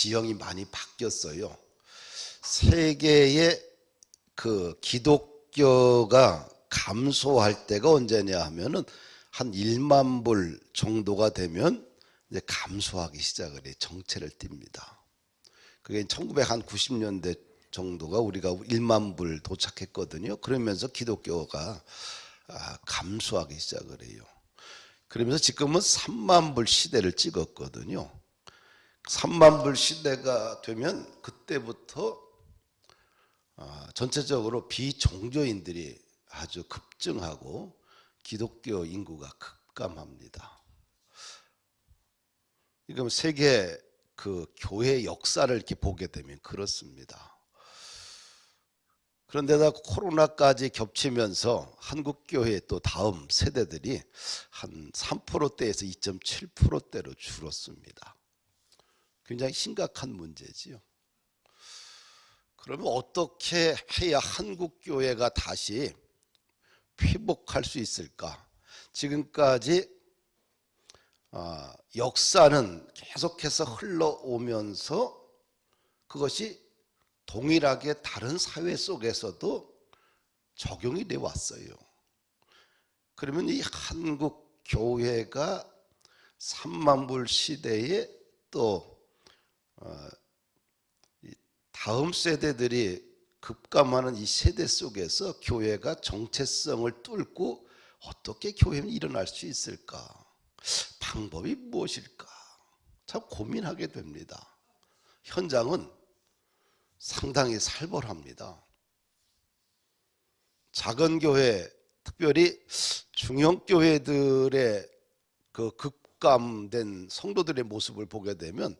지형이 많이 바뀌었어요. 세계의 그 기독교가 감소할 때가 언제냐 하면은 한 1만 불 정도가 되면 이제 감소하기 시작을 해 정체를 띱니다. 그게 1990년대 정도가 우리가 1만 불 도착했거든요. 그러면서 기독교가 감소하기 시작을 해요. 그러면서 지금은 3만 불 시대를 찍었거든요. 3만 불 시대가 되면 그때부터 전체적으로 비종교인들이 아주 급증하고 기독교 인구가 급감합니다. 이건 세계 그 교회 역사를 이렇게 보게 되면 그렇습니다. 그런데다 코로나까지 겹치면서 한국 교회의 또 다음 세대들이 한 3%대에서 2.7%대로 줄었습니다. 굉장히 심각한 문제지요. 그러면 어떻게 해야 한국 교회가 다시 회복할 수 있을까? 지금까지 역사는 계속해서 흘러오면서 그것이 동일하게 다른 사회 속에서도 적용이 돼 왔어요. 그러면 이 한국 교회가 3만 불 시대에 또 다음 세대들이 급감하는 이 세대 속에서 교회가 정체성을 뚫고 어떻게 교회는 일어날 수 있을까? 방법이 무엇일까? 참 고민하게 됩니다. 현장은 상당히 살벌합니다. 작은 교회, 특별히 중형 교회들의 그 급감된 성도들의 모습을 보게 되면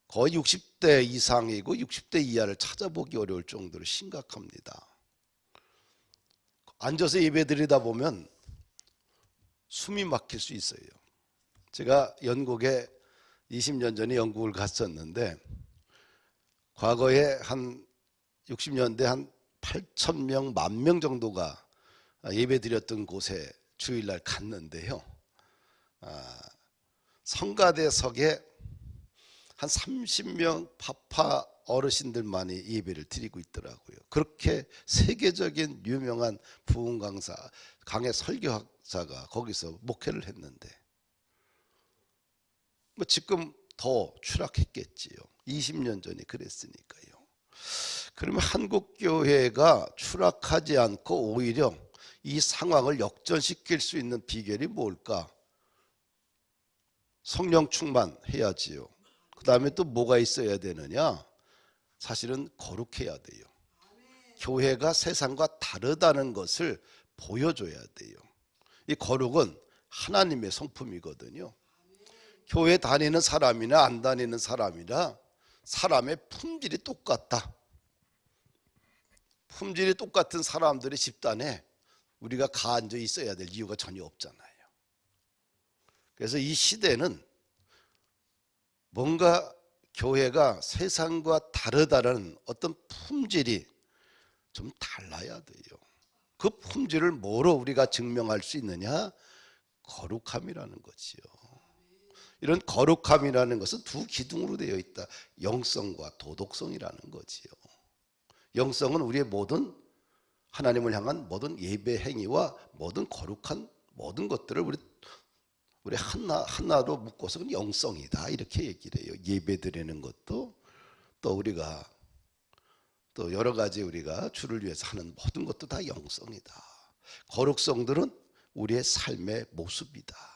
거의 60대 이상이고 60대 이하를 찾아보기 어려울 정도로 심각합니다. 앉아서 예배 드리다 보면 숨이 막힐 수 있어요. 제가 영국에 20년 전에 영국을 갔었는데 과거에 한 60년대 한 8,000명, 10,000명 정도가 예배 드렸던 곳에 주일날 갔는데요. 성가대석에 한 30명 파파 어르신들만이 예배를 드리고 있더라고요. 그렇게 세계적인 유명한 부흥 강사, 강의 설교학자가 거기서 목회를 했는데 뭐 지금 더 추락했겠지요. 20년 전에 그랬으니까요. 그러면 한국 교회가 추락하지 않고 오히려 이 상황을 역전시킬 수 있는 비결이 뭘까? 성령 충만해야지요. 그 다음에 또 뭐가 있어야 되느냐? 사실은 거룩해야 돼요. 교회가 세상과 다르다는 것을 보여줘야 돼요. 이 거룩은 하나님의 성품이거든요. 교회 다니는 사람이나 안 다니는 사람이나 사람의 품질이 똑같다. 품질이 똑같은 사람들의 집단에 우리가 가앉아 있어야 될 이유가 전혀 없잖아요. 그래서 이 시대는 뭔가 교회가 세상과 다르다는 어떤 품질이 좀 달라야 돼요. 그 품질을 뭐로 우리가 증명할 수 있느냐? 거룩함이라는 거지요. 이런 거룩함이라는 것은 두 기둥으로 되어 있다. 영성과 도덕성이라는 거지요. 영성은 우리의 모든 하나님을 향한 모든 예배 행위와 모든 거룩한 모든 것들을 우리 하나로 묶어서 영성이다 이렇게 얘기를 해요. 예배 드리는 것도 또 우리가 또 여러 가지 우리가 주를 위해서 하는 모든 것도 다 영성이다. 거룩성들은 우리의 삶의 모습이다.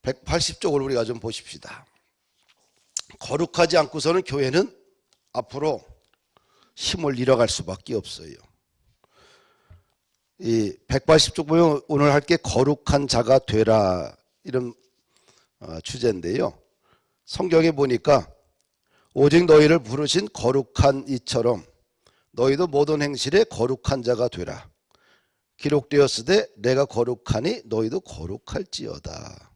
(180쪽을) 우리가 좀 보십시다. 거룩하지 않고서는 교회는 앞으로 힘을 잃어갈 수밖에 없어요. 이 180쪽 보면 오늘 할 게 거룩한 자가 되라 이런 주제인데요. 성경에 보니까 오직 너희를 부르신 거룩한 이처럼 너희도 모든 행실에 거룩한 자가 되라. 기록되었으되 내가 거룩하니 너희도 거룩할지어다.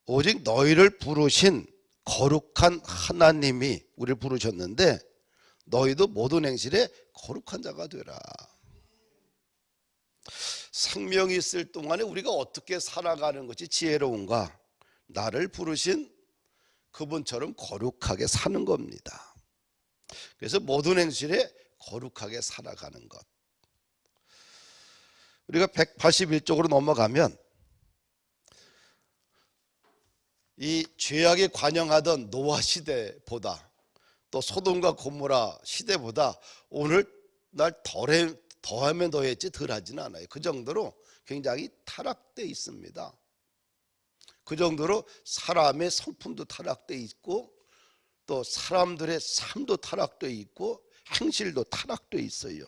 오직 너희를 부르신 거룩한 하나님이 우리를 부르셨는데 너희도 모든 행실에 거룩한 자가 되라. 생명이 있을 동안에 우리가 어떻게 살아가는 것이 지혜로운가? 나를 부르신 그분처럼 거룩하게 사는 겁니다. 그래서 모든 행실에 거룩하게 살아가는 것. 우리가 181쪽으로 넘어가면 이 죄악에 관영하던 노아 시대보다 또 소돔과 고모라 시대보다 오늘 날 더하면 더했지 덜하지는 않아요. 그 정도로 굉장히 타락되어 있습니다. 그 정도로 사람의 성품도 타락되어 있고 또 사람들의 삶도 타락되어 있고 행실도 타락되어 있어요.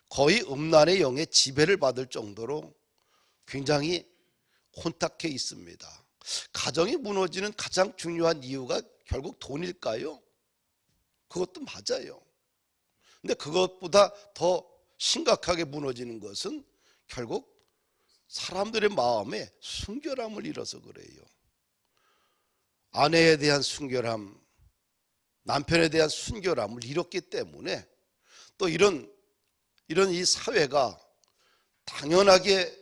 거의 음란의 영에 지배를 받을 정도로 굉장히 혼탁해 있습니다. 가정이 무너지는 가장 중요한 이유가 결국 돈일까요? 그것도 맞아요. 근데 그것보다 더 심각하게 무너지는 것은 결국 사람들의 마음에 순결함을 잃어서 그래요. 아내에 대한 순결함, 남편에 대한 순결함을 잃었기 때문에 또 이런 이 사회가 당연하게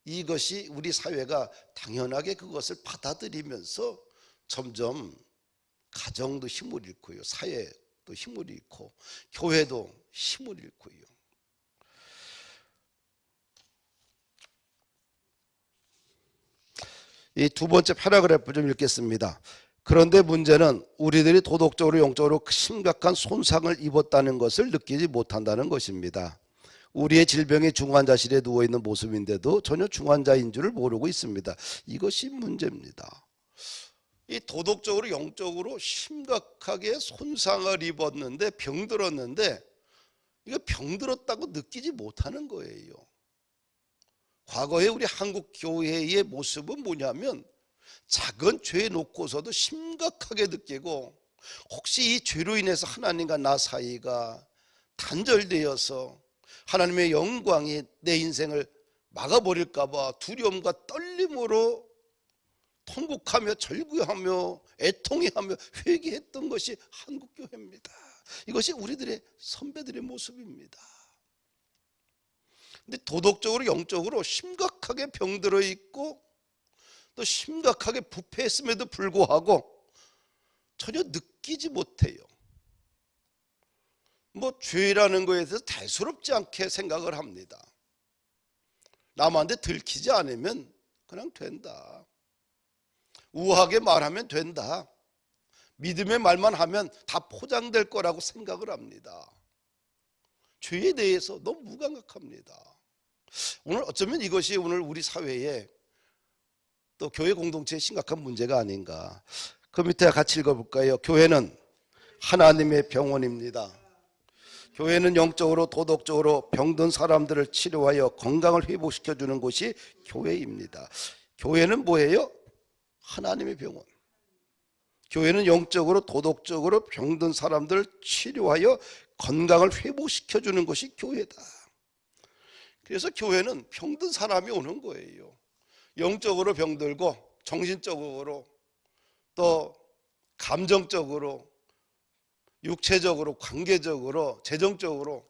이것이 우리 사회가 당연하게 그것을 받아들이면서 점점 가정도 힘을 잃고요. 사회도 힘을 잃고 교회도 힘을 잃고요. 이 두 번째 패러그래프 좀 읽겠습니다. 그런데 문제는 우리들이 도덕적으로 영적으로 심각한 손상을 입었다는 것을 느끼지 못한다는 것입니다. 우리의 질병의 중환자실에 누워있는 모습인데도 전혀 중환자인 줄을 모르고 있습니다. 이것이 문제입니다. 이 도덕적으로 영적으로 심각하게 손상을 입었는데 병들었는데 이거 병들었다고 느끼지 못하는 거예요. 과거에 우리 한국 교회의 모습은 뭐냐면 작은 죄 놓고서도 심각하게 느끼고 혹시 이 죄로 인해서 하나님과 나 사이가 단절되어서 하나님의 영광이 내 인생을 막아버릴까 봐 두려움과 떨림으로 통곡하며 절규하며 애통해하며 회개했던 것이 한국교회입니다. 이것이 우리들의 선배들의 모습입니다. 근데 도덕적으로 영적으로 심각하게 병들어 있고 또 심각하게 부패했음에도 불구하고 전혀 느끼지 못해요. 뭐 죄라는 거에 대해서 대수롭지 않게 생각을 합니다. 남한테 들키지 않으면 그냥 된다. 우아하게 말하면 된다. 믿음의 말만 하면 다 포장될 거라고 생각을 합니다. 죄에 대해서 너무 무감각합니다. 오늘 어쩌면 이것이 오늘 우리 사회에 또 교회 공동체의 심각한 문제가 아닌가. 그 밑에 같이 읽어볼까요? 교회는 하나님의 병원입니다. 교회는 영적으로 도덕적으로 병든 사람들을 치료하여 건강을 회복시켜주는 곳이 교회입니다. 교회는 뭐예요? 하나님의 병원. 교회는 영적으로 도덕적으로 병든 사람들을 치료하여 건강을 회복시켜주는 것이 교회다. 그래서 교회는 병든 사람이 오는 거예요. 영적으로 병들고 정신적으로 또 감정적으로 육체적으로 관계적으로 재정적으로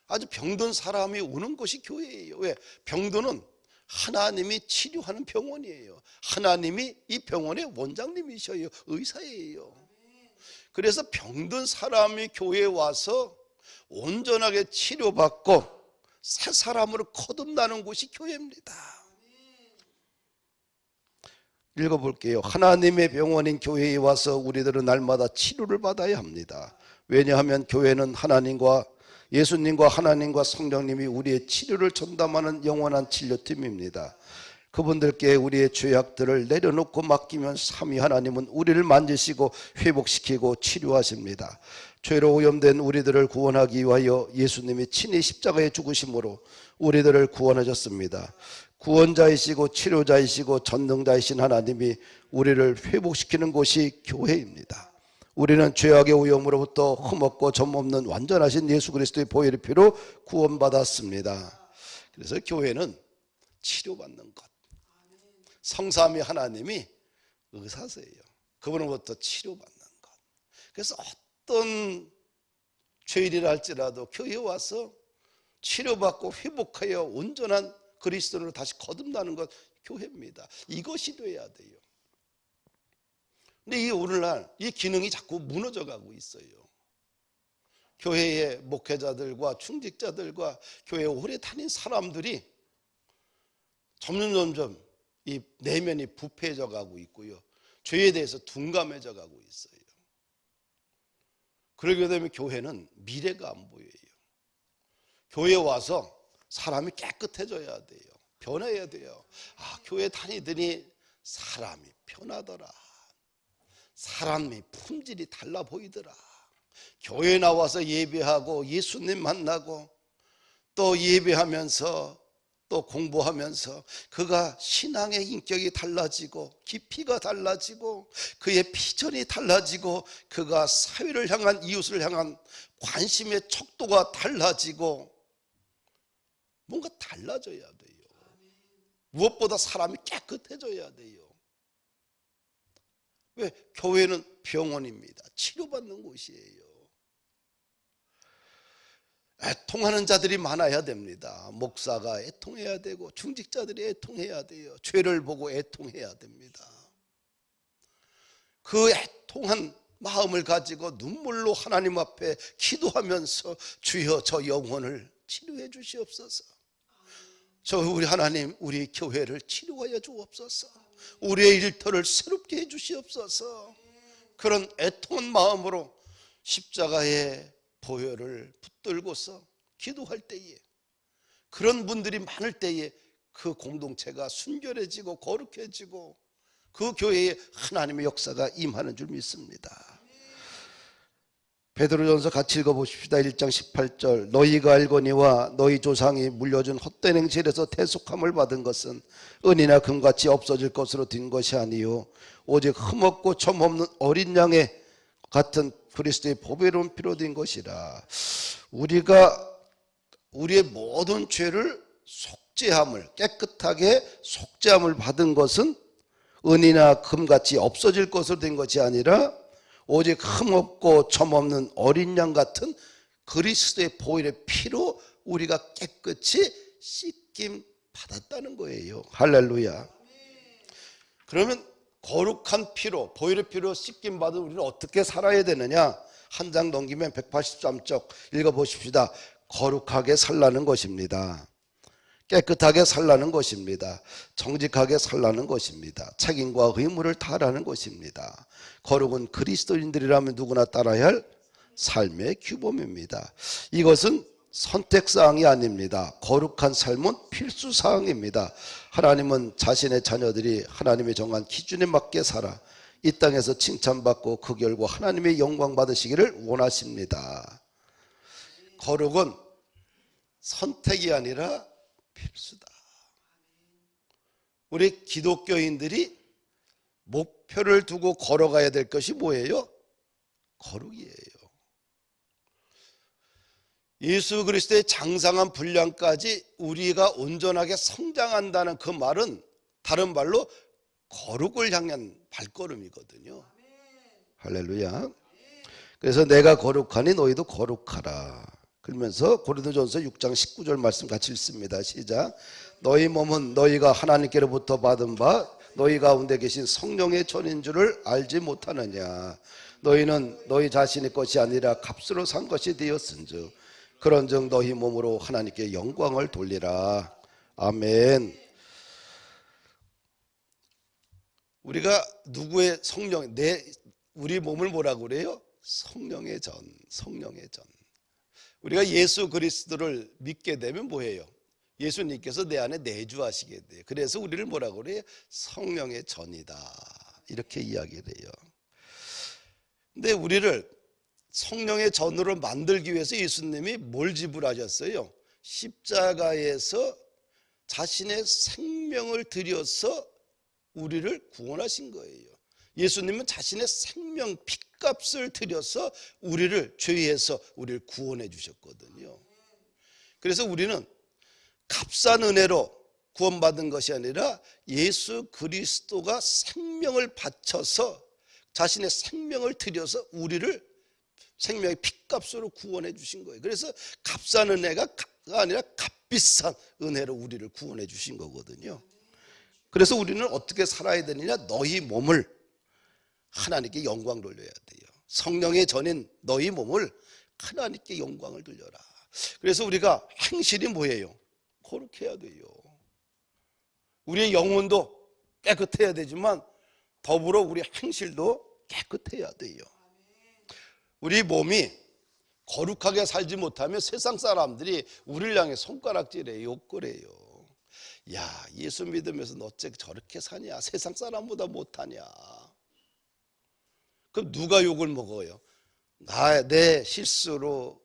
아주 병든 사람이 오는 것이 교회예요. 왜? 병든은 하나님이 치료하는 병원이에요. 하나님이 이 병원의 원장님이셔요. 의사예요. 그래서 병든 사람이 교회에 와서 온전하게 치료받고 새 사람으로 거듭나는 곳이 교회입니다. 읽어볼게요. 하나님의 병원인 교회에 와서 우리들은 날마다 치료를 받아야 합니다. 왜냐하면 교회는 하나님과 예수님과 하나님과 성령님이 우리의 치료를 전담하는 영원한 치료팀입니다. 그분들께 우리의 죄악들을 내려놓고 맡기면 삼위 하나님은 우리를 만지시고 회복시키고 치료하십니다. 죄로 오염된 우리들을 구원하기 위하여 예수님이 친히 십자가에 죽으심으로 우리들을 구원하셨습니다. 구원자이시고 치료자이시고 전능자이신 하나님이 우리를 회복시키는 곳이 교회입니다. 우리는 죄악의 오염으로부터 흠없고 점없는 완전하신 예수 그리스도의 보혈의 피로 구원받았습니다. 그래서 교회는 치료받는 것. 성삼위 하나님이 의사세요. 그분으로부터 치료받는 것. 그래서 어떤 죄일이라 할지라도 교회에 와서 치료받고 회복하여 온전한 그리스도로 다시 거듭나는 것 교회입니다. 이것이 돼야 돼요. 근데 이 오늘날 이 기능이 자꾸 무너져 가고 있어요. 교회의 목회자들과 충직자들과 교회에 오래 다닌 사람들이 점점 이 내면이 부패해져 가고 있고요. 죄에 대해서 둔감해져 가고 있어요. 그러게 되면 교회는 미래가 안 보여요. 교회에 와서 사람이 깨끗해져야 돼요. 변해야 돼요. 아, 교회 다니더니 사람이 변하더라. 사람의 품질이 달라 보이더라. 교회 나와서 예배하고 예수님 만나고 또 예배하면서 또 공부하면서 그가 신앙의 인격이 달라지고 깊이가 달라지고 그의 비전이 달라지고 그가 사회를 향한 이웃을 향한 관심의 척도가 달라지고 뭔가 달라져야 돼요. 무엇보다 사람이 깨끗해져야 돼요. 왜? 교회는 병원입니다. 치료받는 곳이에요. 애통하는 자들이 많아야 됩니다. 목사가 애통해야 되고 중직자들이 애통해야 돼요. 죄를 보고 애통해야 됩니다. 그 애통한 마음을 가지고 눈물로 하나님 앞에 기도하면서 주여 저 영혼을 치료해 주시옵소서. 저 우리 하나님 우리 교회를 치료하여 주옵소서. 우리의 일터를 새롭게 해 주시옵소서. 그런 애통한 마음으로 십자가의 보혈을 붙들고서 기도할 때에 그런 분들이 많을 때에 그 공동체가 순결해지고 거룩해지고 그 교회에 하나님의 역사가 임하는 줄 믿습니다. 베드로전서 같이 읽어보십시다. 1장 18절 너희가 알거니와 너희 조상이 물려준 헛된 행실에서 대속함을 받은 것은 은이나 금같이 없어질 것으로 된 것이 아니요 오직 흠없고 점없는 어린 양의 같은 그리스도의 보배로운 피로 된 것이라. 우리가 우리의 모든 죄를 속죄함을 깨끗하게 속죄함을 받은 것은 은이나 금같이 없어질 것으로 된 것이 아니라 오직 흠없고 점없는 어린 양 같은 그리스도의 보혈의 피로 우리가 깨끗이 씻김 받았다는 거예요. 할렐루야. 그러면 거룩한 피로 보혈의 피로 씻김 받은 우리는 어떻게 살아야 되느냐? 한 장 넘기면 183쪽 읽어보십시다. 거룩하게 살라는 것입니다. 깨끗하게 살라는 것입니다. 정직하게 살라는 것입니다. 책임과 의무를 다하라는 것입니다. 거룩은 그리스도인들이라면 누구나 따라야 할 삶의 규범입니다. 이것은 선택사항이 아닙니다. 거룩한 삶은 필수사항입니다. 하나님은 자신의 자녀들이 하나님의 정한 기준에 맞게 살아 이 땅에서 칭찬받고 그 결과 하나님의 영광 받으시기를 원하십니다. 거룩은 선택이 아니라 필수다. 우리 기독교인들이 목표를 두고 걸어가야 될 것이 뭐예요? 거룩이에요. 예수 그리스도의 장성한 분량까지 우리가 온전하게 성장한다는 그 말은 다른 말로 거룩을 향한 발걸음이거든요. 할렐루야. 그래서 내가 거룩하니 너희도 거룩하라. 그러면서 고린도전서 6장 19절 말씀 같이 읽습니다. 시작. 너희 몸은 너희가 하나님께로부터 받은 바 너희 가운데 계신 성령의 전인 줄을 알지 못하느냐. 너희는 너희 자신의 것이 아니라 값으로 산 것이 되었은즉 그런즉 너희 몸으로 하나님께 영광을 돌리라. 아멘. 우리가 누구의 성령, 우리 몸을 뭐라고 그래요? 성령의 전, 성령의 전. 우리가 예수 그리스도를 믿게 되면 뭐예요? 예수님께서 내 안에 내주하시게 돼요. 그래서 우리를 뭐라고 그래요? 성령의 전이다. 이렇게 이야기를 해요. 근데 우리를 성령의 전으로 만들기 위해서 예수님이 뭘 지불하셨어요? 십자가에서 자신의 생명을 들여서 우리를 구원하신 거예요. 예수님은 자신의 생명 핏값을 들여서 우리를 죄에서 우리를 구원해 주셨거든요. 그래서 우리는 값싼 은혜로 구원받은 것이 아니라 예수 그리스도가 생명을 바쳐서 자신의 생명을 들여서 우리를 생명의 핏값으로 구원해 주신 거예요. 그래서 값싼 은혜가 아니라 값비싼 은혜로 우리를 구원해 주신 거거든요. 그래서 우리는 어떻게 살아야 되느냐? 너희 몸을 하나님께 영광 돌려야 돼요. 성령의 전인 너희 몸을 하나님께 영광을 돌려라. 그래서 우리가 행실이 뭐예요? 거룩해야 돼요. 우리의 영혼도 깨끗해야 되지만 더불어 우리 행실도 깨끗해야 돼요. 우리 몸이 거룩하게 살지 못하면 세상 사람들이 우리를 향해 손가락질해 욕거래요. 야, 예수 믿으면서 너 어째 저렇게 사냐? 세상 사람보다 못하냐? 그럼 누가 욕을 먹어요? 내 실수로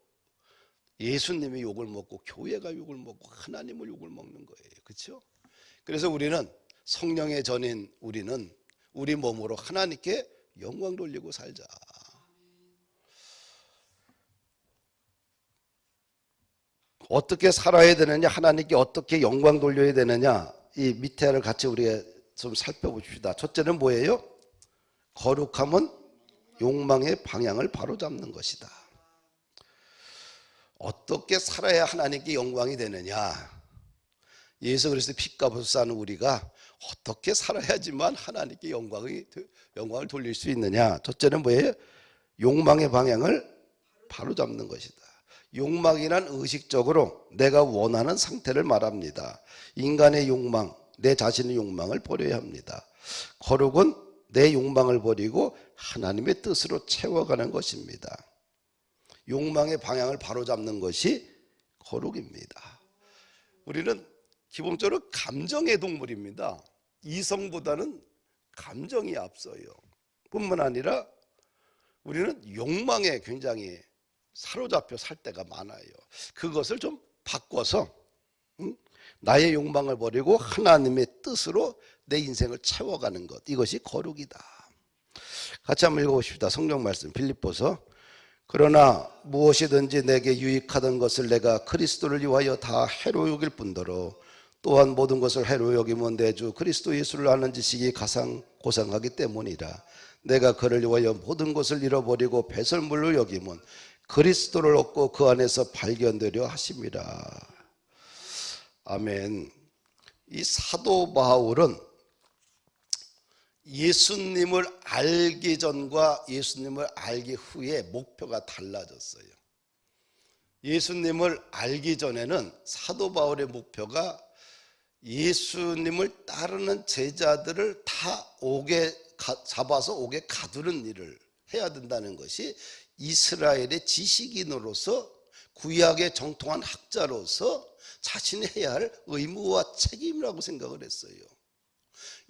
예수님이 욕을 먹고 교회가 욕을 먹고 하나님을 욕을 먹는 거예요. 그렇죠? 그래서 우리는 성령의 전인 우리는 우리 몸으로 하나님께 영광 돌리고 살자. 어떻게 살아야 되느냐, 하나님께 어떻게 영광 돌려야 되느냐, 이 밑에를 같이 우리가 좀 살펴봅시다. 첫째는 뭐예요? 거룩함은 욕망의 방향을 바로잡는 것이다. 어떻게 살아야 하나님께 영광이 되느냐? 예수 그리스도의 피값을 사는 우리가 어떻게 살아야지만 하나님께 영광을 돌릴 수 있느냐? 첫째는 뭐예요? 욕망의 방향을 바로잡는 것이다. 욕망이란 의식적으로 내가 원하는 상태를 말합니다. 인간의 욕망, 내 자신의 욕망을 버려야 합니다. 거룩은 내 욕망을 버리고 하나님의 뜻으로 채워가는 것입니다. 욕망의 방향을 바로잡는 것이 거룩입니다. 우리는 기본적으로 감정의 동물입니다. 이성보다는 감정이 앞서요. 뿐만 아니라 우리는 욕망에 굉장히 사로잡혀 살 때가 많아요. 그것을 좀 바꿔서 나의 욕망을 버리고 하나님의 뜻으로 내 인생을 채워가는 것, 이것이 거룩이다. 같이 한번 읽어보십시다. 성경 말씀 빌립보서. 그러나 무엇이든지 내게 유익하던 것을 내가 그리스도를 위하여 다 해로 여길 뿐더러 또한 모든 것을 해로 여기면 내 주 그리스도 예수를 아는 지식이 가장 고상하기 때문이라. 내가 그를 위하여 모든 것을 잃어버리고 배설물로 여기면 그리스도를 얻고 그 안에서 발견되려 하심이라. 아멘. 이 사도 바울은 예수님을 알기 전과 예수님을 알기 후에 목표가 달라졌어요. 예수님을 알기 전에는 사도 바울의 목표가 예수님을 따르는 제자들을 다 잡아서 옥에 가두는 일을 해야 된다는 것이 이스라엘의 지식인으로서 구약의 정통한 학자로서 자신이 해야 할 의무와 책임이라고 생각을 했어요.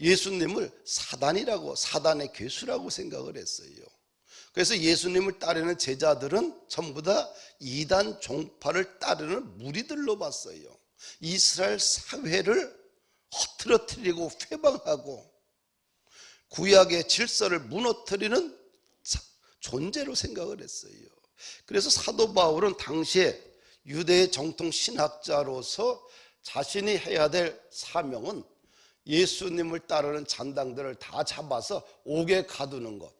예수님을 사단의 괴수라고 생각을 했어요. 그래서 예수님을 따르는 제자들은 전부 다 이단 종파를 따르는 무리들로 봤어요. 이스라엘 사회를 허트러뜨리고 회방하고 구약의 질서를 무너뜨리는 존재로 생각을 했어요. 그래서 사도 바울은 당시에 유대의 정통 신학자로서 자신이 해야 될 사명은 예수님을 따르는 잔당들을 다 잡아서 옥에 가두는 것.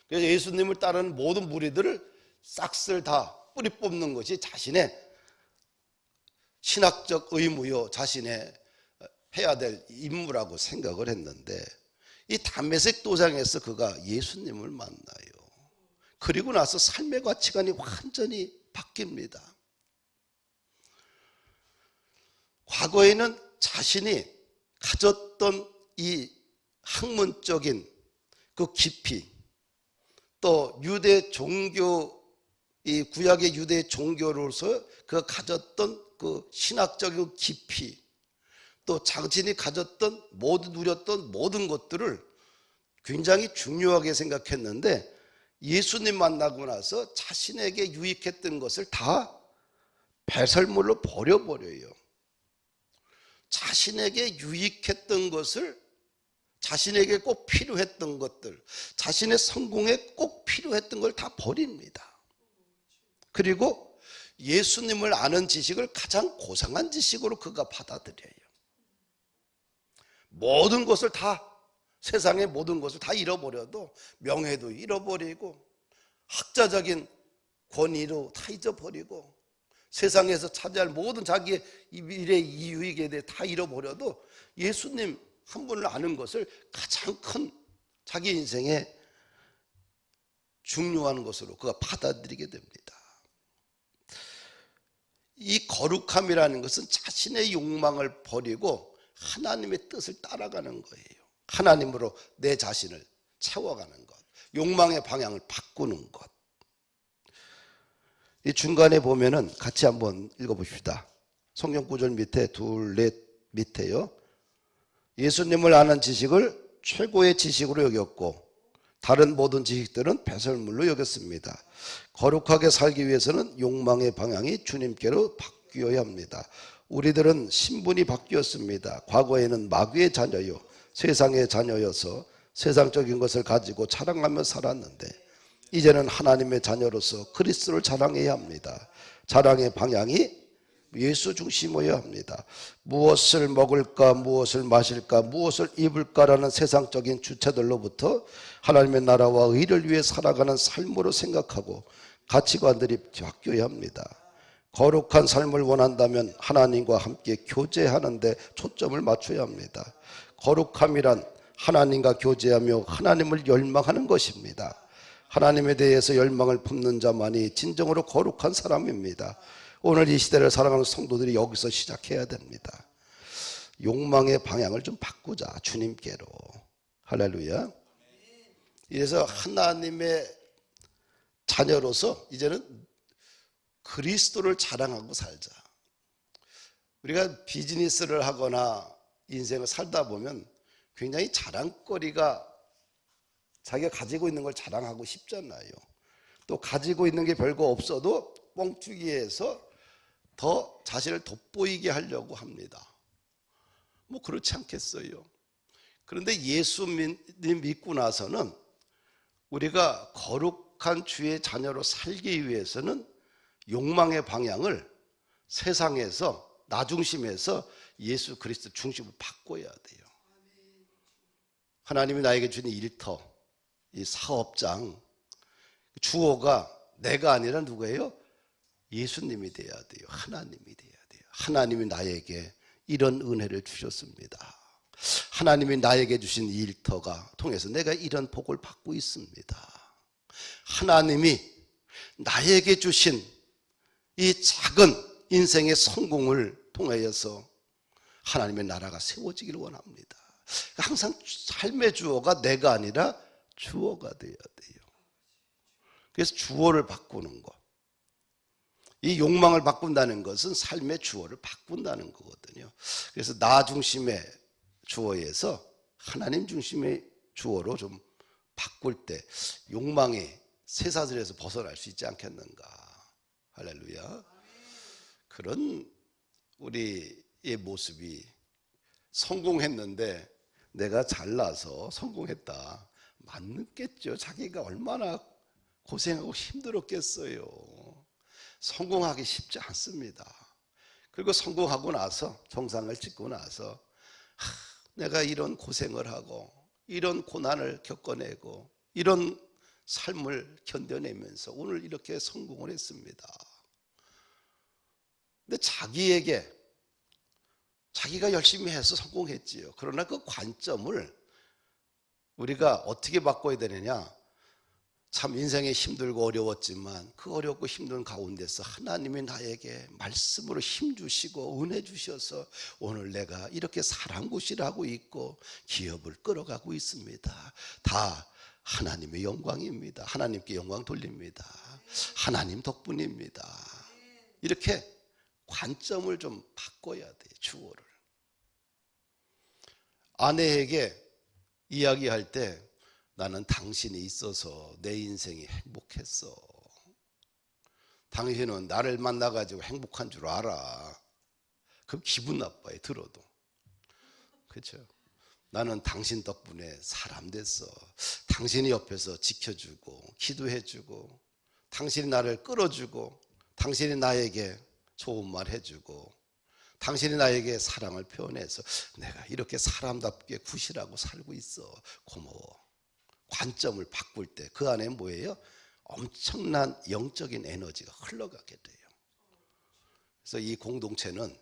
그래서 예수님을 따르는 모든 무리들을 싹쓸 다 뿌리 뽑는 것이 자신의 신학적 의무요, 자신의 해야 될 임무라고 생각을 했는데, 이 담메색 도상에서 그가 예수님을 만나요. 그리고 나서 삶의 가치관이 완전히 바뀝니다. 과거에는 자신이 가졌던 이 학문적인 그 깊이, 또 유대 종교, 이 구약의 유대 종교로서 그 가졌던 그 신학적인 깊이, 또 자신이 가졌던 누렸던 모든 것들을 굉장히 중요하게 생각했는데, 예수님 만나고 나서 자신에게 유익했던 것을 다 배설물로 버려버려요. 자신에게 유익했던 것을, 자신에게 꼭 필요했던 것들, 자신의 성공에 꼭 필요했던 걸 다 버립니다. 그리고 예수님을 아는 지식을 가장 고상한 지식으로 그가 받아들여요. 모든 것을 다, 세상의 모든 것을 다 잃어버려도 명예도 잃어버리고 학자적인 권위로 다 잊어버리고 세상에서 차지할 모든 자기의 미래 이유익에 대해 다 잃어버려도 예수님 한 분을 아는 것을 가장 큰 자기 인생에 중요한 것으로 그가 받아들이게 됩니다. 이 거룩함이라는 것은 자신의 욕망을 버리고 하나님의 뜻을 따라가는 거예요. 하나님으로 내 자신을 채워가는 것, 욕망의 방향을 바꾸는 것. 이 중간에 보면은 같이 한번 읽어봅시다. 성경 구절 밑에 둘, 넷 밑에요. 예수님을 아는 지식을 최고의 지식으로 여겼고 다른 모든 지식들은 배설물로 여겼습니다. 거룩하게 살기 위해서는 욕망의 방향이 주님께로 바뀌어야 합니다. 우리들은 신분이 바뀌었습니다. 과거에는 마귀의 자녀요 세상의 자녀여서 세상적인 것을 가지고 자랑하며 살았는데 이제는 하나님의 자녀로서 그리스도를 자랑해야 합니다. 자랑의 방향이 예수 중심이어야 합니다. 무엇을 먹을까, 무엇을 마실까, 무엇을 입을까라는 세상적인 주체들로부터 하나님의 나라와 의를 위해 살아가는 삶으로 생각하고 가치관들이 바뀌어야 합니다. 거룩한 삶을 원한다면 하나님과 함께 교제하는 데 초점을 맞춰야 합니다. 거룩함이란 하나님과 교제하며 하나님을 열망하는 것입니다. 하나님에 대해서 열망을 품는 자만이 진정으로 거룩한 사람입니다. 오늘 이 시대를 살아가는 성도들이 여기서 시작해야 됩니다. 욕망의 방향을 좀 바꾸자, 주님께로. 할렐루야. 이래서 하나님의 자녀로서 이제는 그리스도를 자랑하고 살자. 우리가 비즈니스를 하거나 인생을 살다 보면 굉장히 자랑거리가 자기가 가지고 있는 걸 자랑하고 싶잖아요. 또 가지고 있는 게 별거 없어도 뻥튀기해서 더 자신을 돋보이게 하려고 합니다. 뭐 그렇지 않겠어요? 그런데 예수 믿고 나서는 우리가 거룩한 주의 자녀로 살기 위해서는 욕망의 방향을 세상에서 나 중심에서 예수 그리스도 중심으로 바꿔야 돼요. 하나님이 나에게 주신 일터, 이 사업장, 주어가 내가 아니라 누구예요? 예수님이 돼야 돼요. 하나님이 돼야 돼요. 하나님이 나에게 이런 은혜를 주셨습니다. 하나님이 나에게 주신 일터가 통해서 내가 이런 복을 받고 있습니다. 하나님이 나에게 주신 이 작은 인생의 성공을 통하여서 하나님의 나라가 세워지기를 원합니다. 항상 삶의 주어가 내가 아니라 주어가 되어야 돼요. 그래서 주어를 바꾸는 것. 이 욕망을 바꾼다는 것은 삶의 주어를 바꾼다는 거거든요. 그래서 나 중심의 주어에서 하나님 중심의 주어로 좀 바꿀 때 욕망의 쇠사슬에서 벗어날 수 있지 않겠는가. 할렐루야. 그런 우리의 모습이 성공했는데 내가 잘나서 성공했다. 맞겠죠. 자기가 얼마나 고생하고 힘들었겠어요. 성공하기 쉽지 않습니다. 그리고 성공하고 나서 정상을 찍고 나서 내가 이런 고생을 하고 이런 고난을 겪어내고 이런 삶을 견뎌내면서 오늘 이렇게 성공을 했습니다. 근데 자기가 열심히 해서 성공했지요. 그러나 그 관점을 우리가 어떻게 바꿔야 되느냐. 참 인생이 힘들고 어려웠지만 그 어렵고 힘든 가운데서 하나님이 나에게 말씀으로 힘주시고 은혜 주셔서 오늘 내가 이렇게 사랑구실을 하고 있고 기업을 끌어가고 있습니다. 다 하나님의 영광입니다. 하나님께 영광 돌립니다. 하나님 덕분입니다. 이렇게 관점을 좀 바꿔야 돼요. 주어를. 아내에게 이야기할 때 나는 당신이 있어서 내 인생이 행복했어. 당신은 나를 만나가지고 행복한 줄 알아. 그럼 기분 나빠요. 들어도. 그렇죠? 나는 당신 덕분에 사람 됐어. 당신이 옆에서 지켜주고 기도해주고 당신이 나를 끌어주고 당신이 나에게 좋은 말 해주고 당신이 나에게 사랑을 표현해서 내가 이렇게 사람답게 구실하고 살고 있어. 고마워. 관점을 바꿀 때 그 안에 뭐예요? 엄청난 영적인 에너지가 흘러가게 돼요. 그래서 이 공동체는